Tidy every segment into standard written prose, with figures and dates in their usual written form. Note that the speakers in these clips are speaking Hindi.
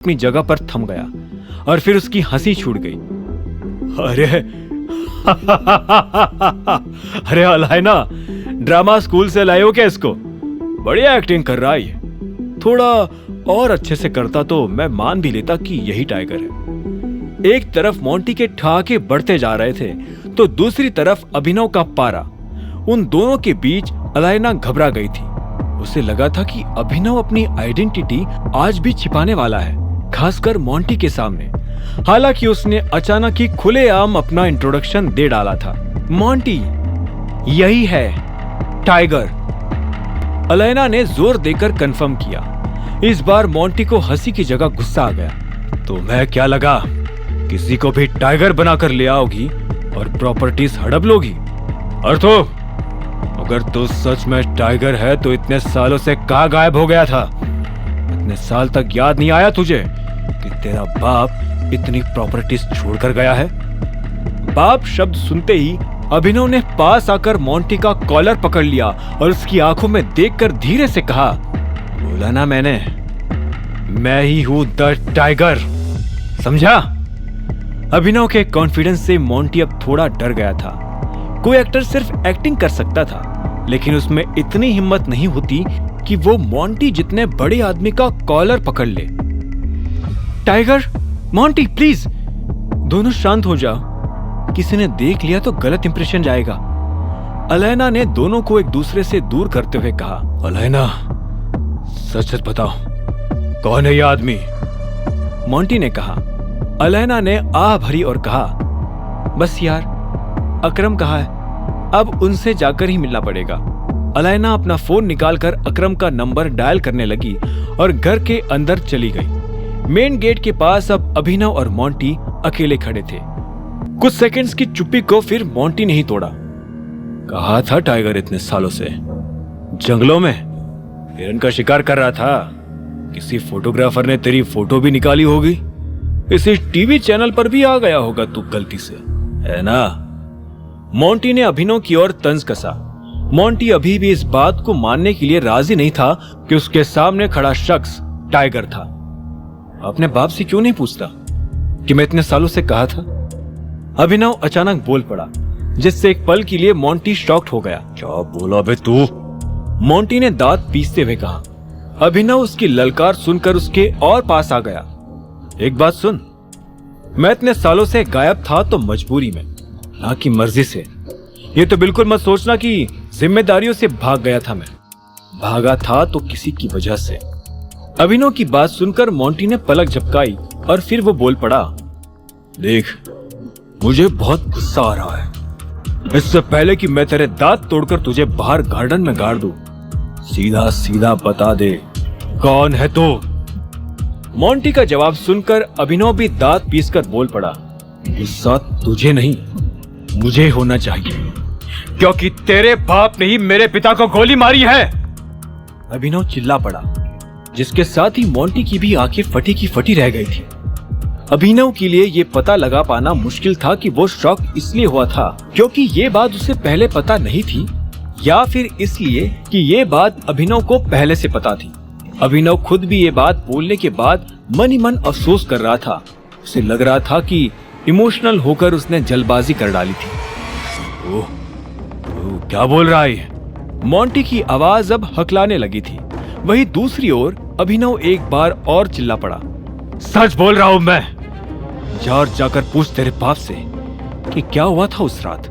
अपनी जगह पर थम गया और फिर उसकी हंसी छूट गई। अरे अरे अलायना, ड्रामा स्कूल से लाए हो क्या इसको? बढ़िया एक्टिंग कर रहा है ये। थोड़ा और अच्छे से करता तो मैं मान भी लेता कि यही टाइगर है। एक तरफ मोंटी के ठहाके बढ़ते जा रहे थे तो दूसरी तरफ अभिनव का पारा। उन दोनों के बीच अलायना घबरा गई थी। उसे लगा था कि अभिनव अपनी आइडेंटिटी आज भी छिपाने वाला है, खासकर मोंटी के सामने। हालांकि उसने अचानक ही खुलेआम अपना इंट्रोडक्शन दे डाला था। मोंटी, यही है टाइगर। अलायना ने जोर देकर कंफर्म किया। इस बार मोंटी को हंसी की जगह गुस्सा आ गया। तो मैं क्या लगा, किसी को भी टाइगर बनाकर ले आओगी और प्रॉपर्टीज हड़प लोगी? और तो अगर तू सच में टाइगर है तो इतने सालों से कहां गायब हो गया था? इतने साल तक याद नहीं आया तुझे कि तेरा बाप इतनी प्रॉपर्टीज छोड़कर गया है? बाप शब्द सुनते ही अभिनव ने पास आकर मोंटी का कॉलर पकड़ लिया और उसकी आंखों में देखकर धीरे से कहा, बोला ना मैंने, मैं ही हूं द टाइगर, समझा? अभिनव के कॉन्फिडेंस से मोंटी अब थोड़ा डर गया था। कोई एक्टर सिर्फ एक्टिंग कर सकता था, लेकिन उसमें इतनी हिम्मत नहीं होती कि वो मोंटी जितने बड़े आदमी का कॉलर पकड़ ले। टाइगर, मोंटी प्लीज, दोनों शांत हो जाओ। किसी ने देख लिया तो गलत इंप्रेशन जाएगा। अलायना ने दोनों को एक दूसरे से दूर करते हुए कहा। अलायना, सच सच बताओ, कौन है यह आदमी? मोंटी ने कहा। अलायना ने आह भरी और कहा, बस यार, अकरम कहाँ है? अब उनसे जाकर ही मिलना पड़ेगा। अलायना अपना फोन निकालकर अकरम का नंबर डायल करने लगी और घर के अंदर चली गई। मेन गेट के पास अब अभिनव और मोंटी अकेले खड़े थे। कुछ सेकंड्स की चुप्पी को फिर मोंटी ने ही तोड़ा। कहा था टाइगर इतने सालों से जंगलों में हिरन का शिकार कर रहा था। किसी फोटोग्राफर ने तेरी फोटो भी निकाली होगी। इसी टीवी चैनल पर भी आ गया होगा तू गलती से, है ना? मोंटी ने अभिनव की ओर तंज कसा। मोंटी अभी भी इस बात को मानने के लिए राजी नहीं था कि उसके सामने खड़ा शख्स टाइगर था। अपने बाप से क्यों नहीं पूछता कि मैं इतने सालों से कहा था? अभिनव अचानक बोल पड़ा, जिससे एक पल के लिए मोंटी शॉक्ड हो गया। क्या बोला बे तू? मोंटी ने दांत पीसते हुए कहा। अभिनव उसकी ललकार सुनकर उसके और पास आ गया। एक बात सुन, मैं इतने सालों से गायब था तो मजबूरी में, ना कि मर्जी से। ये तो बिल्कुल मत सोचना कि जिम्मेदारियों से भाग गया था। मैं भागा था तो किसी की वजह से। अभिनव की बात सुनकर मोंटी ने पलक झपकाई और फिर वो बोल पड़ा, देख, मुझे बहुत गुस्सा आ रहा है। इससे पहले कि मैं तेरे दांत तोड़कर तुझे बाहर गार्डन में गाड़ दूं, सीधा सीधा बता दे, कौन है तू? मोंटी का जवाब सुनकर अभिनव भी दांत पीसकर बोल पड़ा, गुस्सा तुझे नहीं, मुझे होना चाहिए, क्योंकि तेरे बाप ने ही मेरे पिता को गोली मारी है। अभिनव चिल्ला पड़ा, जिसके साथ ही मोंटी की भी आंखें फटी की फटी रह गई थी। अभिनव के लिए ये पता लगा पाना मुश्किल था कि वो शॉक इसलिए हुआ था क्योंकि ये बात उसे पहले पता नहीं थी, या फिर इसलिए कि ये बात अभिनव को पहले से पता थी। अभिनव खुद भी ये बात बोलने के बाद मन ही मन अफसोस कर रहा था। उसे लग रहा था कि इमोशनल होकर उसने जल्दबाजी कर डाली थी। ओह, क्या बोल रहा है? मोंटी की आवाज अब हकलाने लगी थी। वहीं दूसरी ओर अभिनव एक बार और चिल्ला पड़ा, सच बोल रहा हूं मैं। जाकर पूछ तेरे बाप से कि क्या हुआ था उस रात।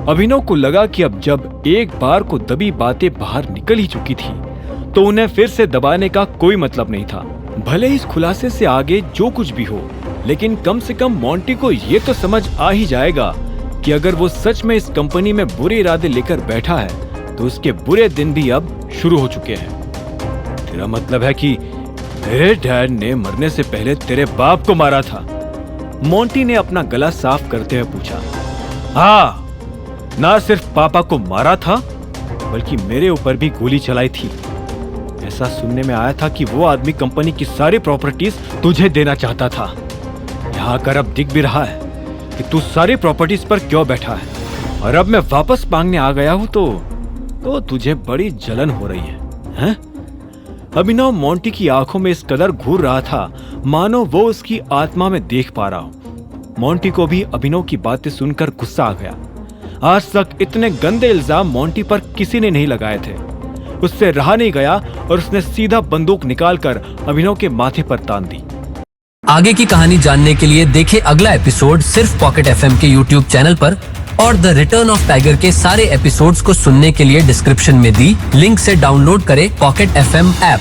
अभिनव को लगा कि अब जब एक बार को दबी बातें बाहर निकल ही चुकी थी तो उन्हें फिर से दबाने का कोई मतलब नहीं था। भले इस खुलासे से आगे जो कुछ भी हो, लेकिन कम से कम मोंटी को ये तो समझ आ ही जाएगा कि अगर वो सच में इस कंपनी में बुरे इरादे लेकर बैठा है तो उसके बुरे दिन भी अब शुरू हो चुके हैं। तेरा मतलब है कि तेरे डैड ने मरने से पहले तेरे बाप को मारा था? मोंटी ने अपना गला साफ करते हुए पूछा। हाँ, ना सिर्फ पापा को मारा था बल्कि मेरे ऊपर भी गोली चलाई थी। ऐसा सुनने में आया था कि वो आदमी कंपनी की सारी प्रॉपर्टीज तुझे देना चाहता था। यहाँ आकर अब दिख भी रहा है कि तू सारी प्रॉपर्टीज पर क्यों बैठा है, और अब मैं वापस मांगने आ गया हूँ तो तुझे बड़ी जलन हो रही है, हैं? अभिनव मोंटी की आंखों में इस कदर घूर रहा था मानो वो उसकी आत्मा में देख पा रहा हो। मोंटी को भी अभिनव की बातें सुनकर गुस्सा आ गया। आज तक इतने गंदे इल्जाम मोंटी पर किसी ने नहीं लगाए थे। उससे रहा नहीं गया और उसने सीधा बंदूक निकालकर अभिनव के माथे पर तान दी। आगे की कहानी जानने के लिए देखें अगला एपिसोड सिर्फ पॉकेट एफएम के यूट्यूब चैनल पर, और द रिटर्न ऑफ टाइगर के सारे एपिसोड्स को सुनने के लिए डिस्क्रिप्शन में दी लिंक से डाउनलोड करें पॉकेट एफएम ऐप।